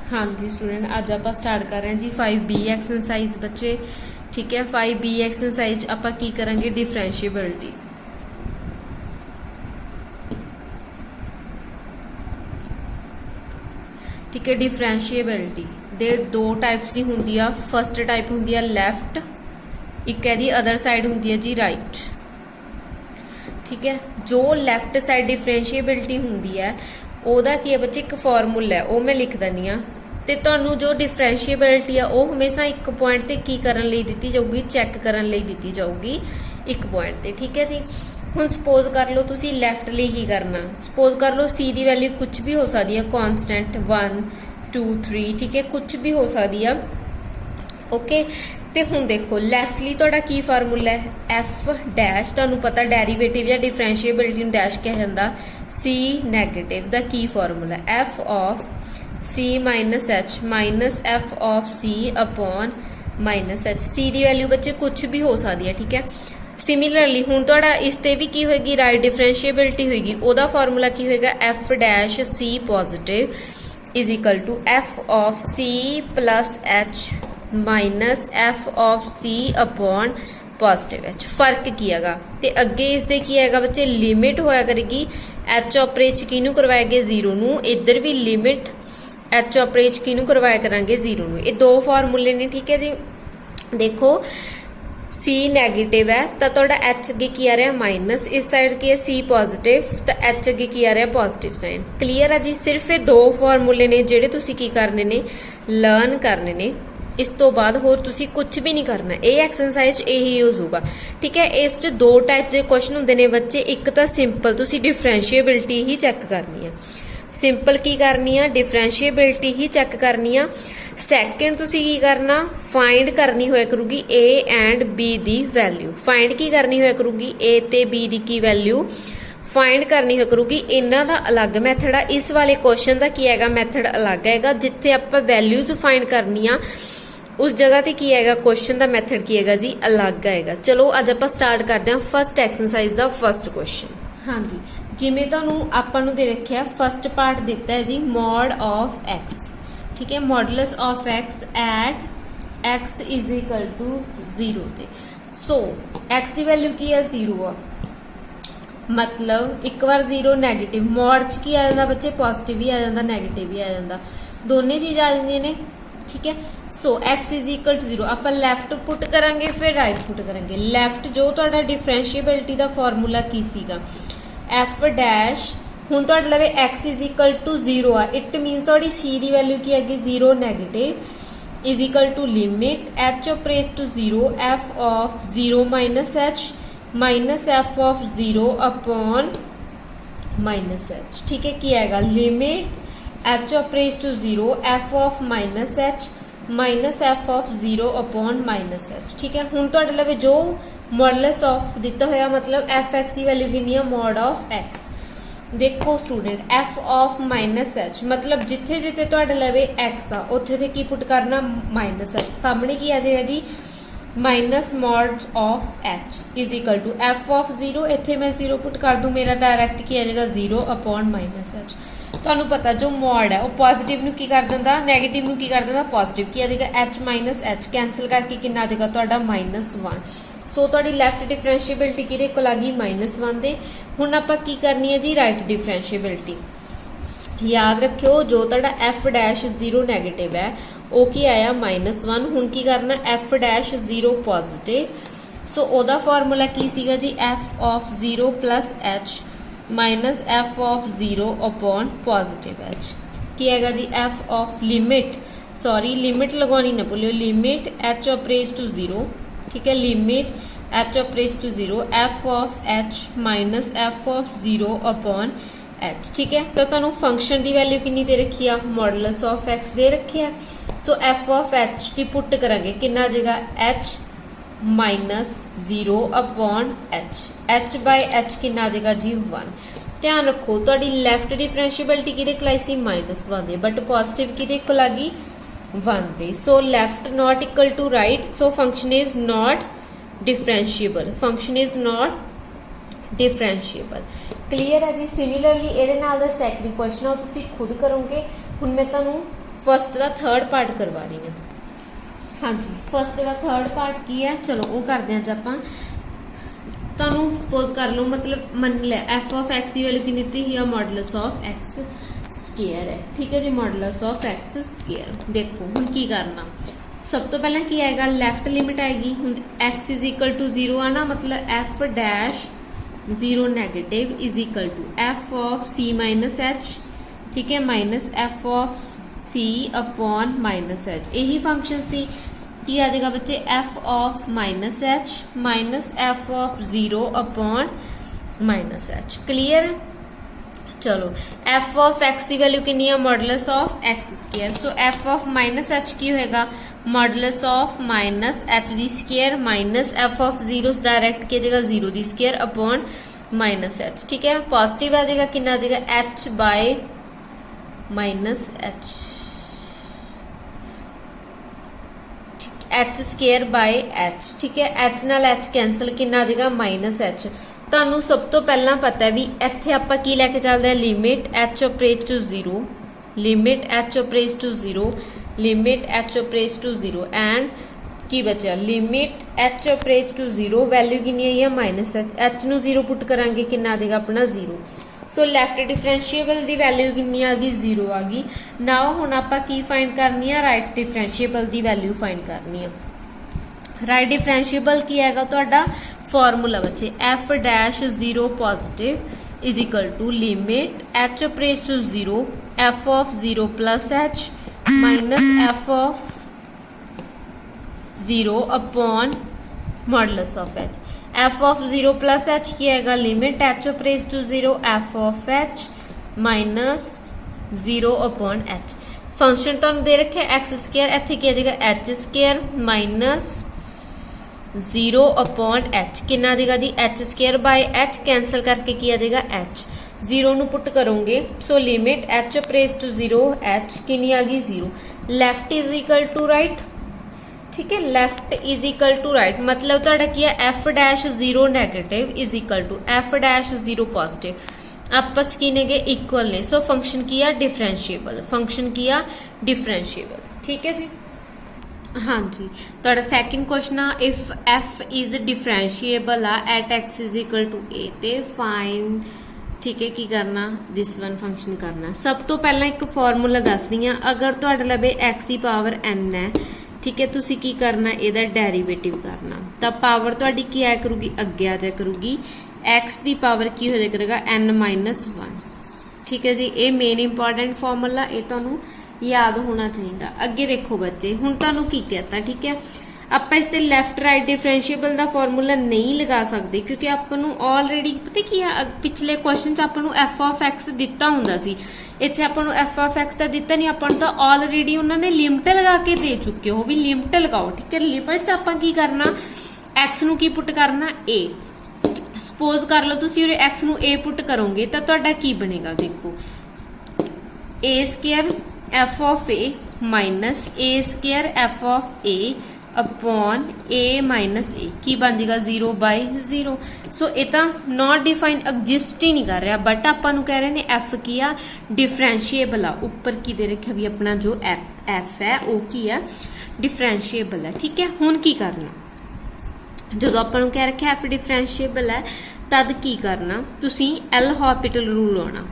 हाँ जी स्टूडेंट, अज आप स्टार्ट कर रहे हैं जी 5B एक्सरसाइज बच्चे। ठीक है, 5B एक्सरसाइज आप की करेंगे डिफरेंशिएबिलिटी। ठीक है, डिफरेंशिएबिलिटी दे दो टाइप्स की होंगी आ। फस्ट टाइप होंगी आ लैफ्ट, एक है दी अदर साइड होंगी है जी राइट। ठीक है, जो लैफ्ट साइड डिफरेंशिएबिलिटी होंगी है ओदा की है बच्चे एक फॉर्मूला है, वो मैं लिख दी हाँ। तो तुहानू जो डिफरेंशिएबिलिटी है वो हमेशा एक पॉइंट ते की करन लई दिती जाऊगी, चैक करन लई दिती जाऊगी एक पॉइंट ते। ठीक है जी, हुण सपोज कर लो तुसी लैफ्ट लई की करना। सपोज कर लो सी दी वैल्यू कुछ भी हो सकती है, कॉन्सटेंट 1 2 3। ठीक है, कुछ भी हो सकती है। ओके, तो हुण देखो लैफ्ट लई तुहाडा की फार्मूला है एफ डैश। तुहानू पता डेरीवेटिव या डिफरेंशिएबिलिटी नू डैश कहा जांदा। सी नैगेटिव दा की formula F of C minus H minus F of C upon minus H. C दी वैल्यू बच्चे कुछ भी हो सकती है। ठीक है, सिमिलरली हुण तुहाडा इस ते भी की होएगी राइट डिफरेंशिएबिलिटी होएगी। ओदा फार्मूला की होएगा F dash C positive is equal to F of C plus H minus F of C upon positive H. फर्क की हैगा ते अगे इसदे की हैगा बच्चे लिमिट होया करेगी एच ऑपरेच किनू करवाया गया जीरो नू, इधर भी लिमिट एच ऑपरेच किनू करवाया करांगे जीरो नू। ये दो फार्मूले ने। ठीक है जी, देखो सी नैगेटिव है तो तुहाडा एच अगे की आ रहा है माइनस, इस साइड की है सी पॉजिटिव तो एच अगे की आ रहा है पॉजिटिव साइन। क्लीयर है जी, सिर्फ ये दो फार्मूले ने जिहड़े तुसी की करने ने लर्न करने ने। इस तो बाद होर तुसी कुछ भी नहीं करना, ये एक्सरसाइज यही यूज होगा। ठीक है, इस च दो टाइप के क्वेश्चन होंदे ने बच्चे। एक तो सिंपल तुसी डिफरेंशिएबिलिटी ही चैक करनी है, सिंपल की करनी है डिफरेंशिएबिलिटी ही चैक करनी है। सैकेंड तुसी की करना फाइंड करनी होया करूगी ए एंड बी दी वैल्यू। फाइंड की करनी होया करूगी ए ते बी दी की वैल्यू फाइंड करनी हो करूगी। इन्हां दा अलग मैथड है, इस वाले क्वेश्चन का की हैगा मैथड अलग हैगा। जिथे आपां वैल्यूज फाइंड करनी आ उस जगह ते की हैगा क्वेश्चन का मैथड की हैगा जी अलग हैगा। चलो अज आपां स्टार्ट करते हैं फस्ट एक्सरसाइज का फस्ट क्वेश्चन। हाँ जी, जिमें तुहानू आपां नू दे रखिया फस्ट पार्ट दिता है जी मॉड ऑफ एक्स। ठीक है, modulus of X at x is equal to 0 ते। सो एक्स की वैल्यू की है 0 आ, मतलब एक बार 0 नैगेटिव मॉड च की आ जाता बच्चे पॉजिटिव भी आ जाता नैगेटिव भी आ जाता, दोनों चीज़ आ जाती ने। ठीक है, सो एक्स इज इक्वल टू 0 आप लैफ्ट पुट करांगे फिर राइट पुट करांगे। लैफ्ट जो तुहाडा डिफरेंशिएबिलिटी का फॉर्मूला की सीगा एफ डैश, हुण तुहाडे लवे एक्स इज इक्वल टू 0 आ, इट मीनस तुहाडी सी दी वैल्यू की हैगी 0 negative is equal to limit H of रेस to 0 F of 0 minus H minus F of 0 upon minus H. ठीक है, की आएगा लिमिट एच ऑफ रेस to 0 F of minus H minus F of 0 upon minus H. ठीक है, हुण तुहाडे लवे जो मॉडुलस ऑफ दिता होया मतलब एफ एक्स की वैल्यू कितनी है मॉड ऑफ एक्स। देखो student F of minus H मतलब जिथे जिथे तुहाडे लवे एक्स आ उत्थे ते की पुट करना माइनस एच। सामने की आ जाएगा जी minus mod of H is equal to F of 0, इत्थे मैं 0 पुट कर दूँ, मेरा डायरैक्ट की आ जाएगा 0 अपॉन माइनस एच। तुहानू पता जो मॉड है वो पॉजिटिव नू की कर दिंदा नैगेटिव नू की कर दिंदा पॉजिटिव। की आ जाएगा एच माइनस एच कैंसल करके कितना आ जाएगा तुहाडा -1। सो तुहाडी लैफ्ट डिफरेंशिएबिलिटी किहदे कोल आ गई -1 दे। हुण आपां की करनी है जी राइट डिफरेंशिएबिलिटी। याद रखियो जो तुहाडा एफ डैश 0 नैगेटिव है वो की आया -1। हुण की करना एफ डैश 0 पॉजिटिव। सो ओदा फार्मूला की सीगा जी F of 0 plus H minus F of 0 upon positive H. की हैगा जी एफ ऑफ लिमिट लिमिट लगानी ना भूलियो limit H of raise to 0। ठीक है, limit H of raise to 0 F of H minus F of 0 upon H. ठीक है, तो तुहानू फंक्शन की वैल्यू कितनी दे रखी है मॉडुलस ऑफ एक्स दे रखी है। सो एफ ऑफ एच की पुट करांगे कितना आ जाएगा H minus 0 upon H. H by H कितना आ जाएगा जी 1। ध्यान रखो तुहाडी लैफ्ट डिफरेंशिएबिलिटी किहदे कोल आई सी -1 दे बट पॉजिटिव किहदे कोल आ गई 1 दे। So left not equal to right, so function is not differentiable. Function is not differentiable. Clear है जी। सिमिलरली ये सैकंड क्वेश्चन है तुसी खुद करोगे। हुण मैं तुहानू फस्ट का थर्ड पार्ट करवा रही हूँ। हाँ जी, फस्ट का थर्ड पार्ट की है, चलो वो करते हैं। जब आप तुहानू सपोज कर लो, मतलब मन लिया एफ ऑफ एक्स की वैल्यू कितनी दी है, मॉडुलस ऑफ एक्स स्केयर है। ठीक है जी, मॉडुलस ऑफ एक्स स्केयर। देखो हुण की करना, सब तो पहला की आएगा, लैफ्ट लिमिट आएगी। हुण एक्स इज इक्वल टू 0 आना, मतलब f dash 0 negative is equal to F of C minus H. ठीक है, minus F of C upon minus h. यही फंक्शन सी की आ जाएगा बच्चे, f of minus H minus F of 0 upon minus h. Clear है? चलो एफ ऑफ एक्स की वैल्यू कितनी है, modulus of x square. So F of minus h की होएगा, मॉडुलस ऑफ माइनस एच दी square minus F of 0 direct की जगह 0 दी स्केयर अपॉन माइनस एच। ठीक है, पॉजिटिव आ जाएगा, कितना आ जाएगा, H bye minus H, H square by H. ठीक है, एच नाल एच कैंसल, कितना आ जाएगा, माइनस एच। तुहानू सब तो पहला पता है भी इत्थे आपां की लैके चलदे हैं, limit H approaches to 0, limit H approaches to 0, limit H approaches to 0 and की बचा limit H approaches to 0, value कितनी आई है, माइनस एच। एच नू 0 पुट करांगे, कितना आ जाएगा अपना 0। सो लैफ्ट डिफरेंशिएबल की वैल्यू कितनी आ गई, 0 आ गई। नाउ हुण आपां की फाइंड करनी है, राइट डिफरेंशिएबल की वैल्यू फाइंड करनी है। राइट डिफरेंशिएबल की आएगा तुहाडा फॉर्मूला बच्चे, f dash 0 positive is equal to limit H approaches to 0 F of 0 plus H minus F of 0 upon modulus of h. F of 0 plus h की आएगा, limit H approaches to 0 F of H minus 0 upon h. Function तुहानू दे रखे x square, इत्थे की आ जाएगा H square minus 0 upon H, कितना आ जाएगा जी, H square by H cancel करके की आ जाएगा एच। 0 नू पुट करोगे, so limit H approaches to 0 H कितनी आ गई, 0। Left is equal to right. ठीक है, left is equal to right, मतलब तुहाडा की है F dash 0 negative is equal to F dash 0 positive. आपस की ने इक्वल ने, सो फंक्शन किया डिफरेंशिएबल, फंक्शन किया डिफरेंशिएबल। ठीक है जी, हाँ जी। तुहाडा सैकेंड क्वेश्चन आ, इफ एफ इज डिफरेंशिएबल आ at x is equal to A ते फाइंड। ठीक है, की करना, दिस वन फंक्शन करना। सब तो पहला एक फॉर्मूला दस रही हाँ, अगर तुहाडे लबे एक्स की पावर एन है, ठीक है, तुसी की करना, इहदा डेरीवेटिव करना। तो पावर तुहाडी की आया करूगी, अगे आ जाया करूगी, एक्स की पावर की हो जाया करेगा एन माइनस 1। ठीक है जी, ये मेन इंपॉर्टेंट फॉर्मूला, ये तुहानू याद होना चाहिए। अगे देखो बच्चे, हुण तुहानू की कहता, ठीक है, आप इसते लैफ्ट राइट डिफरेंशिएबल का फॉर्मूला नहीं लगा सकते, क्योंकि आपनू ऑलरेडी पता की है, पिछले क्वेश्चन आपनू एफ ऑफ एक्स दिता हुंदा सी, इत्थे आपनू एफ ऑफ एक्स का दिता नहीं, आपन तो ऑलरेडी उन्होंने लिमिट लगा के दे चुके हो भी लिमिट लगाओ। ठीक है, लिमिट आपां की करना, एक्स नू की पुट करना, ए। सपोज कर लो तुसी एक्स नू ए पुट करोगे तो तुहाडा की बनेगा, देखो A square F of A minus A square F of A upon A minus A की बन जाएगा 0 बाय 0। सो ये तो नॉट डिफाइंड एग्जिस्ट ही नहीं कर रहा, बट आपां कह रहे हैं एफ की आ डिफरेंशिएबल आ, ऊपर की दे रखा भी अपना जो एफ है वो की है डिफरेंशिएबल है। ठीक है, हुण की करना, जो आपां कह रखा एफ डिफरेंशिएबल है तद की करना, तुसी एल हॉस्पिटल रूल लाना।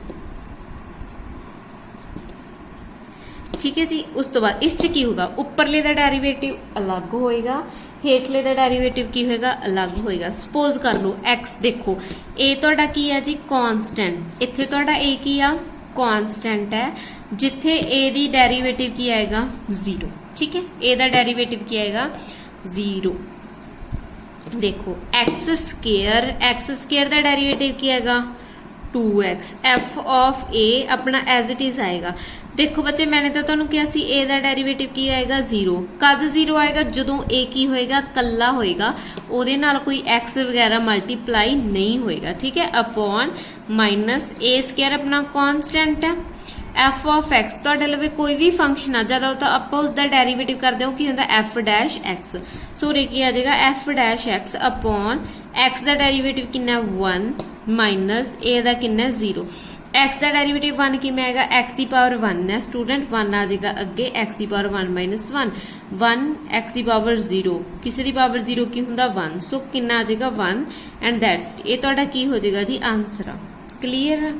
ठीक है जी, उस तो बाद इस की होगा, उपरले का डेरीवेटिव अलग होएगा, हेठले का डेरीवेटिव की होएगा अलग होएगा। सपोज कर लो एक्स, देखो ए तुहाडा की है जी कॉन्स्टेंट, इत्थे तुहाडा ए की आ कॉन्स्टेंट है, जिथे ए दी डेरीवेटिव की आएगा 0। ठीक है, ए दा डेरीवेटिव की आएगा 0। देखो एक्स स्केयर दा डेरीवेटिव की आएगा 2x, एफ ऑफ ए अपना एज इट इज आएगा। देखो बच्चे, मैंने तो तुहानू कहा सी ए दा डेरीवेटिव की आएगा 0, कद 0 आएगा जदों ए की होएगा कल्ला होएगा, ओदे नाल कोई एक्स वगैरह मल्टीप्लाई नहीं होएगा। ठीक है, अपॉन माइनस ए स्केयर अपना कॉन्स्टेंट है, एफ ऑफ एक्स तुहाडे लवे कोई भी फंक्शन आ जादा तो आपां उसदा डेरीवेटिव करदे हो की हुंदा एफ डैश एक्स। सो रे की आ जाएगा F dash x upon x दा डेरीवेटिव कितना 1 माइनस ए दा कितना 0। x ਦਾ ਡੈਰੀਵੇਟਿਵ 1 ਕਿਵੇਂ ਆਏਗਾ, x ਦੀ ਪਾਵਰ 1 ਹੈ ਸਟੂਡੈਂਟ, 1 ਆ ਜਾਏਗਾ ਅੱਗੇ, x ਦੀ ਪਾਵਰ 1 ਮਾਈਨਸ 1, 1 x ਦੀ ਪਾਵਰ 0, ਕਿਸੇ ਦੀ ਪਾਵਰ 0 ਕੀ ਹੁੰਦਾ 1, ਸੋ ਕਿੰਨਾ ਆ ਜਾਏਗਾ 1 ਐਂਡ ਦੈਟਸ ਇਹ ਤੁਹਾਡਾ ਕੀ ਹੋ ਜਾਏਗਾ ਜੀ ਆਨਸਰ ਆ। ਕਲੀਅਰ।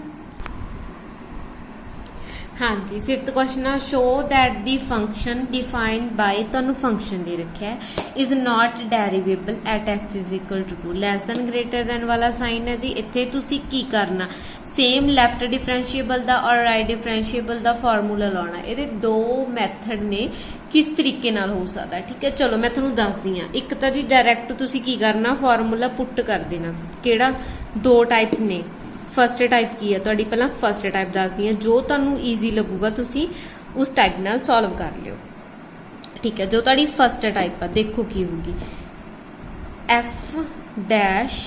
हाँ जी, 5th क्वेश्चन है show that the function defined by तुहानू फंक्शन दे रखा है is not derivable at x is equal to 2 less than greater than वाला साइन है जी। इत्थे तुसी की करना सेम लैफ्ट डिफरेंशिएबल दा और राइट डिफरेंशिएबल दा फार्मूला लाना। ये दो मैथड ने किस तरीके नाल हो सकता है, ठीक है। चलो मैं तुहानू दसदी हाँ। एक तो जी डायरैक्ट तुसी की करना फार्मूला पुट कर देना, केड़ा दो टाइप ने। फस्ट टाइप की है तुहाडी, पहला फस्ट टाइप दसदी हां, जो तुहानू ईजी लगूगा तुसी उस टाइप नाल सॉल्व कर लियो, ठीक है। जो तुहाडी फस्ट टाइप आ देखो की होगी, f dash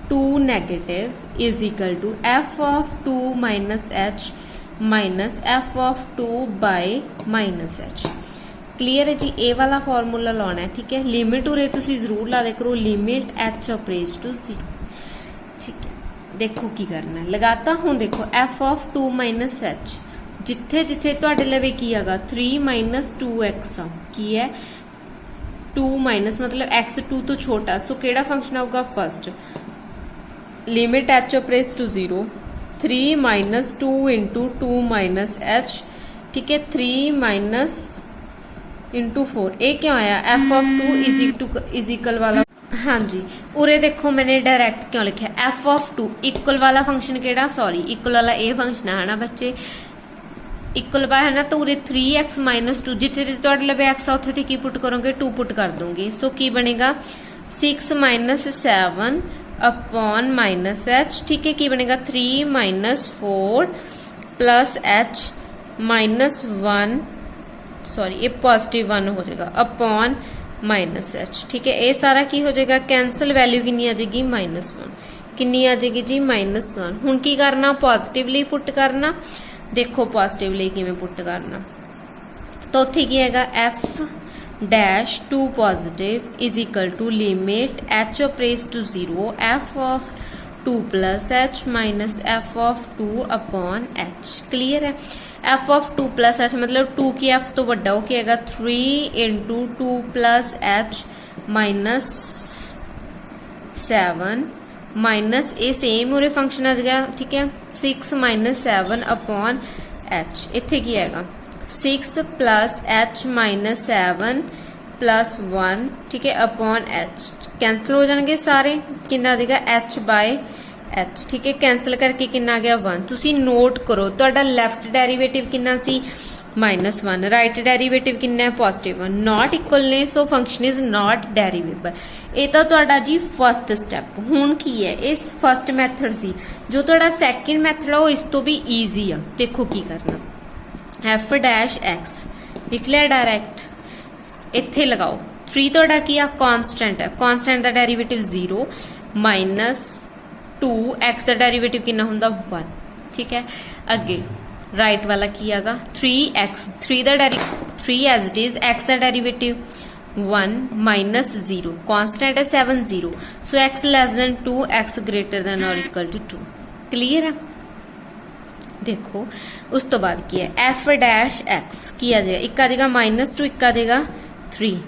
2 negative is equal to f of 2 minus h minus f of 2 by minus h। Clear है जी। ए वाला फॉर्मूला लाना है, ठीक है। लिमिट उरे तुसी जरूर ला दे करो, limit h of raise to 0, ठीक है। देखो की करना है, लगाता हूं। देखो f ऑफ 2 माइनस h जिथे जिथे तुहाडे लवे की आगा 3 माइनस 2x की है 2 माइनस मतलब x 2 तो छोटा, सो केड़ा फंक्शन आऊगा first, limit h of raise to 0 3 minus 2 into 2 minus h, ठीक है। 3 माइनस इंटू 4, ये क्यों आया f ऑफ 2 इज इक्वल वाला। हाँ जी, उरे देखो मैंने डायरेक्ट क्यों लिखा f ऑफ 2 इक्वल वाला फंक्शन केड़ा, सॉरी इक्वल वाला ए फंक्शन है ना बच्चे, इक्वल वाला है ना। तो उरे 3x माइनस 2 जिथे तुहाडे लवे x आ उत्थे की पुट करोगे 2 पुट कर दोगे, सो की बनेगा 6 माइनस 7 अपॉन माइनस h, ठीक है। की बनेगा 3 minus 4 plus h minus 1, sorry ये पॉजिटिव 1 हो जाएगा अपॉन माइनस h, ठीक है। ये सारा की हो जाएगा कैंसल, वैल्यू कितनी आ जाएगी -1, कितनी आ जाएगी जी -1। हुण की करना, पॉजिटिवली पुट करना। देखो पॉजिटिवली किवें पुट करना, तो उत्थे की हैगा f dash 2 positive is equal to limit h of raise to 0 f of 2 plus h minus f of 2 upon h। Clear है। f ऑफ 2 प्लस h मतलब 2 की f तो बड़ा हो के आएगा 3 into 2 plus h minus 7 minus ए same उरे फंक्शन आ गया, ठीक है। 6 माइनस 7 अपॉन h, इत्थे की आएगा 6 प्लस h माइनस 7 प्लस 1, ठीक है, अपॉन h। कैंसल हो जाएंगे सारे, कितना आ जाएगा h बाय h, ठीक है। कैंसल करके कितना आ गया 1। तुसी नोट करो तुहाडा लेफ्ट डेरिवेटिव कितना सी -1, राइट डेरिवेटिव कितना है +1, नॉट इक्वल ने, सो फंक्शन इज नॉट डेरिवेबल। ये तो तुहाडा जी फर्स्ट स्टैप। हुण की है, इस फर्स्ट मैथड सी। जो तुहाडा सैकेंड मैथड है वो इस तो भी ईजी आ। देखो की करना, f डैश x लिख लिया डायरैक्ट, इत्थे लगाओ 3 तुहाडा की आ कांस्टेंट है, कांस्टेंट दा डेरिवेटिव 0 माइनस 2 x दा डेरिवेटिव कितना हुंदा 1, ठीक है। अगे राइट वाला की आगा 3x, 3 as it is, x दा डेरिवेटिव 1 माइनस 0, कांस्टेंट है 7 0, so x less than 2 x greater than और इक्वल टू 2। क्लियर है। देखो उस तो बाद की है f डैश x की आ जाएगा, एक आ जाएगा -2, एक आ जाएगा 3,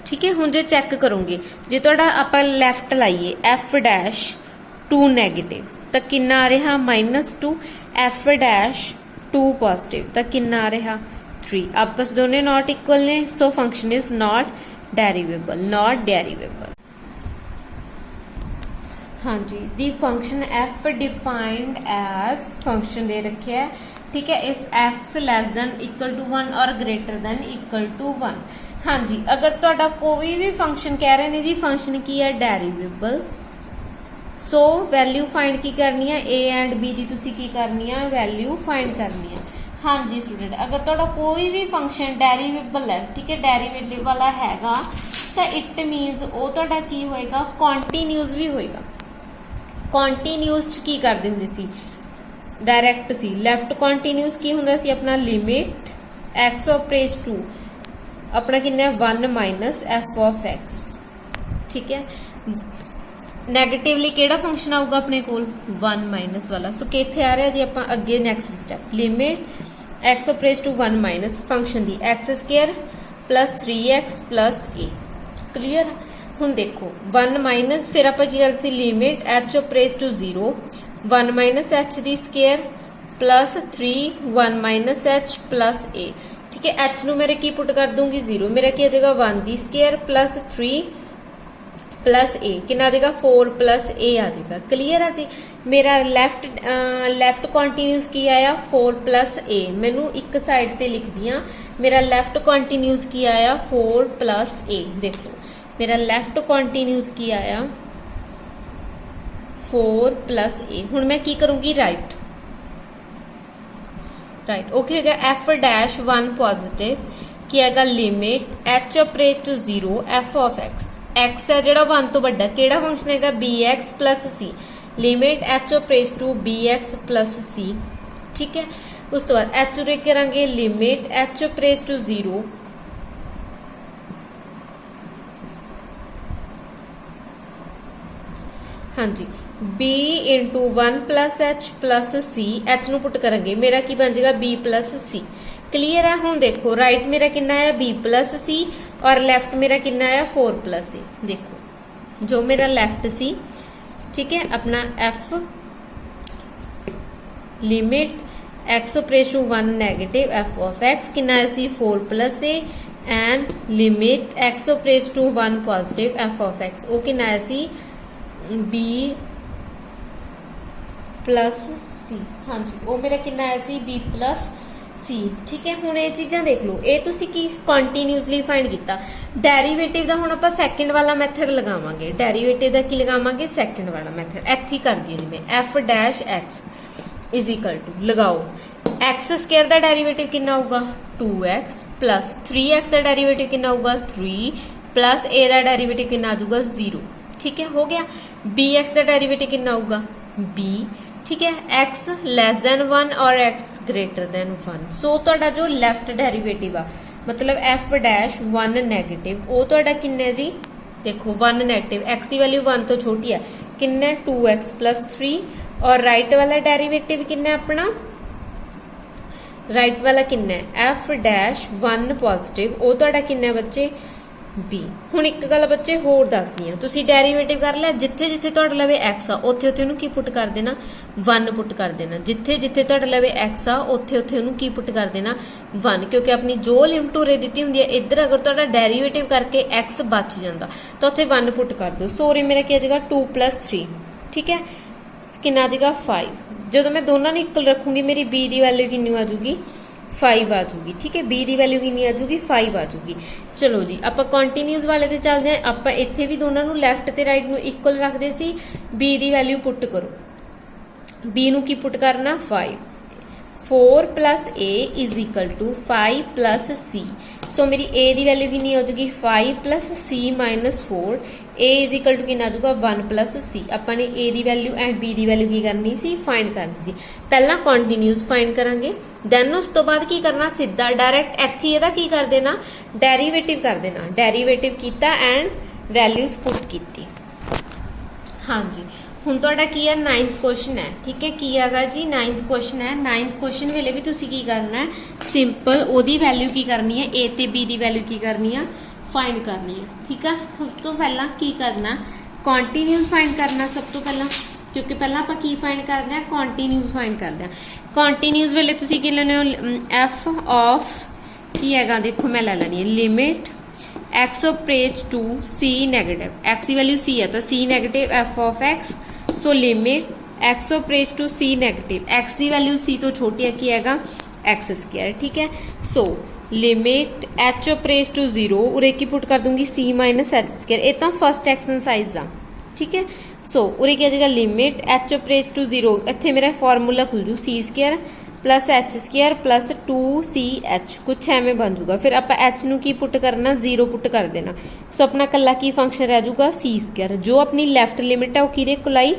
ठीक है। हुण जो चेक करोगे जे तुहाडा आपां लैफ्ट लाइए f डैश 2 नैगेटिव तो कितना आ रहा -2, f डैश 2 पॉजिटिव तो कितना आ रहा 3। आपस दोनों नॉट इक्वल ने, so function is not derivable, not derivable. हाँ जी, the function f defined as function दे रखे है, ठीक है। If x less than equal to 1 और ग्रेटर देन इक्वल टू 1। हाँ जी, अगर तुहाडा कोई भी फंक्शन कह रहे हैं जी फंक्शन की है डेरिवेबल, सो वैल्यू फाइंड की करनी है, ए एंड बी दी तुसी की करनी है वैल्यू फाइंड करनी है। हाँ जी स्टूडेंट, अगर तुहाडा कोई भी फंक्शन डेरिवेबल है, ठीक है, डेरिवेटिव वाला हैगा, तो इट मीनस वो तुहाडा की होएगा कॉन्टीन्यूस भी होएगा। कॉन्टीन्यूस की करदे हुंदे सी, डायरैक्ट सी। लैफ्ट कॉन्टीन्यूस की हुंदा सी अपना limit x of raise to अपना कितना 1 माइनस f ऑफ x, ठीक है। ਨੈਗੇਟਿਵਲੀ ਕਿਹੜਾ ਫੰਕਸ਼ਨ ਆਊਗਾ ਆਪਣੇ ਕੋਲ 1 ਮਾਈਨਸ ਵਾਲਾ। ਸੋ ਕਿੱਥੇ ਆ ਰਿਹਾ ਜੀ ਆਪਾਂ ਅੱਗੇ next step limit x approaches to 1 minus function ਦੀ x square plus 3x plus a clear. ਹੁਣ ਦੇਖੋ 1 ਮਾਈਨਸ ਫਿਰ ਆਪਾਂ ਕੀ ਕਰਦੇ ਸੀ limit h approaches to 0 1 minus h ਦੀ square plus 3 1 minus h plus a ठीक है। h ਨੂੰ ਮੇਰੇ ਕੀ ਪੁੱਟ ਕਰ ਦੂੰਗੀ 0 ਮੇਰਾ ਕੀ ਆ ਜਾਏਗਾ 1 ਦੀ ਸਕੁਅਰ ਪਲੱਸ 3 प्लस ए कितना आ जाएगा 4 प्लस ए आ जाएगा क्लीयर है जी। मेरा लैफ्ट कॉन्टीन्यूस की आया 4 प्लस ए मैनू एक साइड ते लिख दिया मेरा लैफ्ट कॉन्टीन्यूस की आया 4 प्लस ए। देखो मेरा लैफ्ट कॉन्टीन्यूस की आया 4 प्लस ए। हुण मैं की करूंगी राइट ओके होगा एफ डैश 1 पॉजिटिव की आएगा limit H approaches to 0 F of x x है जो 1 तो बड़ा केड़ा फंक्शन है bx plus c limit h approaches to bx plus c ठीक है। उस तो बाद h उरे करांगे लिमिट h अप्रेज टू 0 हाँ जी b into 1 plus h plus c h नू पुट करांगे मेरा की बन जाएगा b प्लस c क्लीयर है। हुण देखो राइट मेरा कितना है b प्लस c और लैफ्ट मेरा कितना आया 4 प्लस ए। देखो जो मेरा लेफ्ट सी ठीक है अपना f limit x approaches to 1 negative f of x कितना आया see 4 plus a and limit x approaches to 1 positive f of x वो कितना आया सी बी प्लस सी। हाँ जी वो मेरा कितना आया सी बी प्लस सी ठीक है। हुण ये चीज़ां देख लो ये तुसी की कंटीन्यूअसली फाइंड किया डेरीवेटिव का हुण आपां सैकेंड वाला मैथड लगावांगे डेरीवेटिव का की लगावांगे सैकेंड वाला मैथड इत्थे ही कर दिए जिवें f dash x is equal to लगाओ एक्स स्क्वायर का डेरीवेटिव कितना होगा 2x प्लस 3x का डेरीवेटिव कितना होगा 3 प्लस ए का डेरीवेटिव कितना आ जाऊगा 0 ठीक है हो गया। bx का डेरीवेटिव कितना होगा b ठीक है x लैस दैन 1 और x ग्रेटर दैन 1। सो तुहाडा जो लैफ्ट डेरीवेटिव आ मतलब f डैश 1 नैगेटिव वो तुहाडा किन्ना है जी देखो 1 नेगेटिव x की वैल्यू 1 तो छोटी है किन्ना 2x प्लस 3 और राइट वाला डेरीवेटिव किन्ना अपना राइट वाला किन्ना है f डैश 1 पॉजिटिव वो तुहाडा किन्ना बच्चे बी। हुण एक गल बच्चे होर दसदी हां तुसीं डेरीवेटिव कर लिया जिथे जिथे तुहाडे लवे x आ उत्थे उत्थे उहनूं की पुट कर देना 1 पुट कर देना जिथे जिथे तुहाडे लवे x आ उत्थे उत्थे उहनूं की पुट कर देना 1 क्योंकि अपनी जो लिमिट उरे दित्ती हुंदी है इधर अगर तुहाडा डेरीवेटिव करके x बच जांदा तां उत्थे 1 पुट कर दो। सो उरे मेरा की आ जाएगा 2 प्लस 3 ठीक है कितना आ जाएगा 5। जदों मैं दोनों नूं इक्वल रखूंगी मेरी b की वैल्यू कितनी आ जाऊगी 5 आ जाऊगी ठीक है b की वैल्यू कितनी आ जाऊगी 5 आ जाऊगी। चलो जी आप कंटीन्यूअस वाले से चलते हैं आप इत्थे भी दोनों नूं लैफ्ट ते राइट नूं इक्वल रखते सी b की वैल्यू पुट करो b नूं की पुट करना 5 4 plus a is equal to 5 plus c। So मेरी a की वैल्यू कितनी हो जाएगी 5 plus c minus 4 a is equal to कितना आ जाऊगा 1 प्लस c। अपने a की वैल्यू एंड b की वैल्यू की करनी सी फाइंड करनी सी पहला कंटीन्यूअस फाइंड करांगे दैन उस तो बाद की करना सीधा डायरैक्ट इत्थे इहदा की कर देना डेरीवेटिव कर देना डेरीवेटिव कीता एंड वैल्यूज पुट कीती। हाँ जी हुण तुहाडा की है 9th क्वेश्चन है ठीक है की हैगा जी 9th क्वेश्चन है 9th क्वेश्चन वेले भी तुसीं की करना है सिंपल ओदी वैल्यू की करनी है a ते b की वैल्यू की करनी है फाइंड करनी है ठीक है। सब तो पहला की करना कंटीन्यूअस फाइंड करना सब तो पहला क्योंकि पहला आप की फाइंड करते हैं कंटीन्यूअस फाइंड करते हैं कंटीन्यूअस वेले तुसीं की लेने हो एफ ऑफ की हैगा देखो मैं ले लैनी है limit x approaches to C negative X की वैल्यू सी है तो C negative F of X so limit x approaches to C negative X की वैल्यू सी तो छोटी है की हैगा एक्स स्क्वायर ठीक है। So limit H approaches to 0 उरे की पुट कर दूंगी सी माइनस एच स्क्वायर ये तो फर्स्ट एक्सरसाइज आ ठीक है। सो उरे क्या जाएगा लिमिट एच अप्रेज टू 0 इत्थे मेरा फॉर्मूला खुल जू C square plus H square plus 2ch कुछ एवें बन जूगा फिर आप एच नू की पुट करना 0 पुट कर देना। सो अपना कला की फंक्शन रह जूगा सी स्क्वायर जो अपनी लैफ्ट लिमिट है वो किहदे कोल आई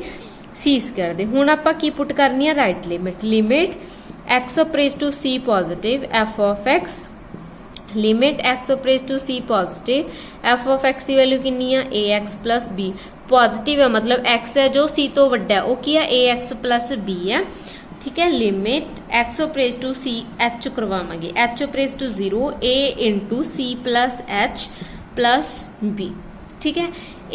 सी स्क्वायर दे। हुण आपां की पुट करनी है right limit limit x approaches to c positive f of x limit x approaches to c positive f of x की वैल्यू कितनी है a x plus b positive है मतलब x है जो c तो वड्डा है, वो की है ax प्लस b है। ठीक है, limit x approaches to c h करवावांगे, h approaches to 0 a into c plus h plus b। ठीक है,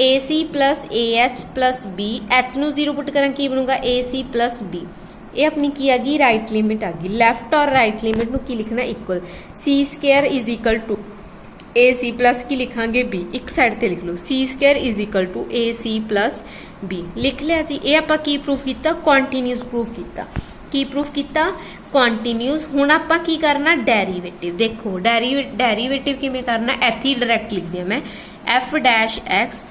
ac plus ah plus b, h ਨੂੰ 0 पुट करें की बनूगा ac प्लस b। ये अपनी की आ गई राइट लिमिट आ गई। लैफ्ट और राइट लिमिट ਨੂੰ की लिखना equal, c square is equal to ac plus की लिखांगे b, एक साइड ते लिख लो c square is equal to ac plus b लिख लिया जी। ये आपां की प्रूफ किया, कॉन्टीन्यूस प्रूफ किया। की प्रूफ किया, कॉन्टीन्यूस। हुण आपां की करना, डेरीवेटिव। देखो डेरीवेटिव किवें करना, इत्थे ही डायरैक्ट लिख दिया मैं, f dash x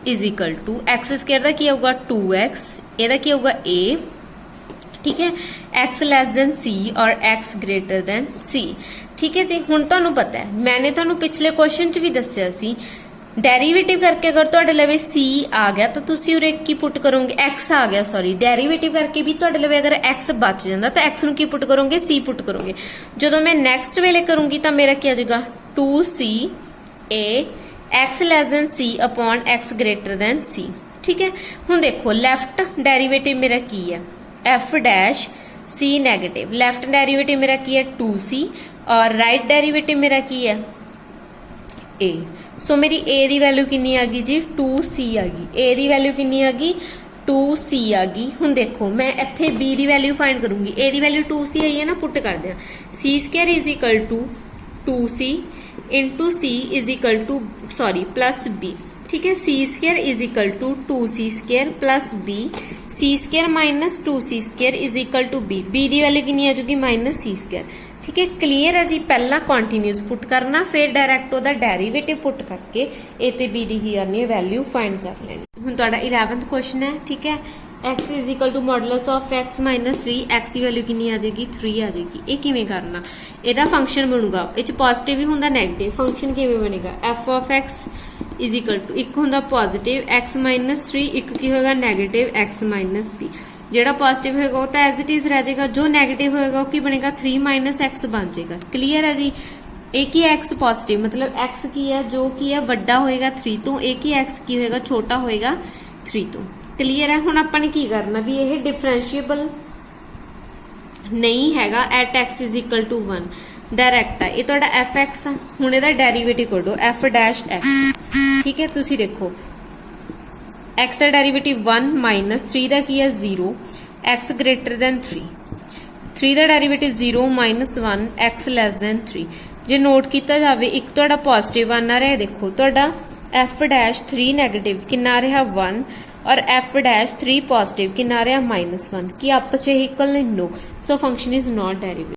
is equal to x square का की होगा 2x, ਇਹਦਾ ਕੀ होगा a। ठीक है, x लैस दैन c और x ग्रेटर दैन c। ठीक है जी, हुण तुहानूं पता है, मैंने तुहानूं पिछले क्वेश्चन च भी दस्सिया सी, डेरीवेटिव करके अगर तुहाडे लवे c आ गया तो तुसीं उरे की पुट करोगे, x आ गया सॉरी, डेरीवेटिव करके भी तुहाडे लवे अगर x बच जांदा तो x नूं की पुट करोगे, c पुट करोगे। जदों मैं नैक्सट वेले करूंगी तो मेरा क्या आ जाएगा 2c a x less than c upon x greater than c। ठीक है, हुण देखो लैफ्ट डेरीवेटिव मेरा की है f dash c negative, left derivative मेरा की है 2c और राइट डेरीवेटिव मेरा की है a। सो मेरी a की वैल्यू कितनी आ गई जी 2c आ गई, a की वैल्यू कितनी आ गई 2c आ गई। हुण देखो मैं इत्थे b की वैल्यू फाइंड करूंगी, a की वैल्यू 2c आई है ना, पुट कर दें c square is equal to 2c into c is equal to sorry plus b। ठीक है, c square is equal to 2c square plus b, c square minus 2c square is equal to b, b की value कितनी आ जाएगी minus c square. ठीक है, clear है जी। पहला कॉन्टीन्यूस पुट करना, फिर डायरैक्ट ओदा डेरीवेटिव पुट करके ए ते बी की करनी है वैल्यू फाइंड कर लेनी। हुण तुहाडा 11वां क्वेश्चन है। ठीक है, x is equal to modulus of x minus 3, x की वैल्यू कितनी आ जाएगी 3 आ जाएगी। ये किवें करना, ਇਹਦਾ फंक्शन बनूगा, ਇਹ पॉजिटिव भी होंगे नैगेटिव, फंक्शन किवें बनेगा f of x is equal to एक होंगे पॉजिटिव x माइनस 3, एक की होगा नैगेटिव x माइनस 3। ਜਿਹੜਾ पॉजिटिव होगा वो तो एज इट इज रह जाएगा, जो नैगेटिव होगा वो की बनेगा 3 माइनस एक्स बन जाएगा। क्लीयर है जी। एक ही एक्स पॉजिटिव मतलब एक्स की है जो की है वड्डा होएगा 3 तो, एक ही एक्स की होएगा छोटा होएगा 3 तो। क्लीयर है। हुण आपां ने की करना भी ये डिफरेंशिएबल नहीं हैगा at x is equal to 1, direct है। ये तुहाडा एफ एक्स, हुण इहदा डेरीवेटिव कढो एफ डैश एक्स। ठीक है, तुसीं देखो x का डेरीवेटिव 1 माइनस 3 का की है 0, x ग्रेटर दैन 3, 3 का derivative 0 minus 1 x less than 3। जे नोट किया जाए एक तो पॉजिटिव 1 आ रहा, देखो तो f डैश 3 नैगेटिव कितना आ रहा 1 और f डैश 3 पॉजिटिव कितना आ रहा -1 की आपस में इक्वल नहीं no, so function is not derivative.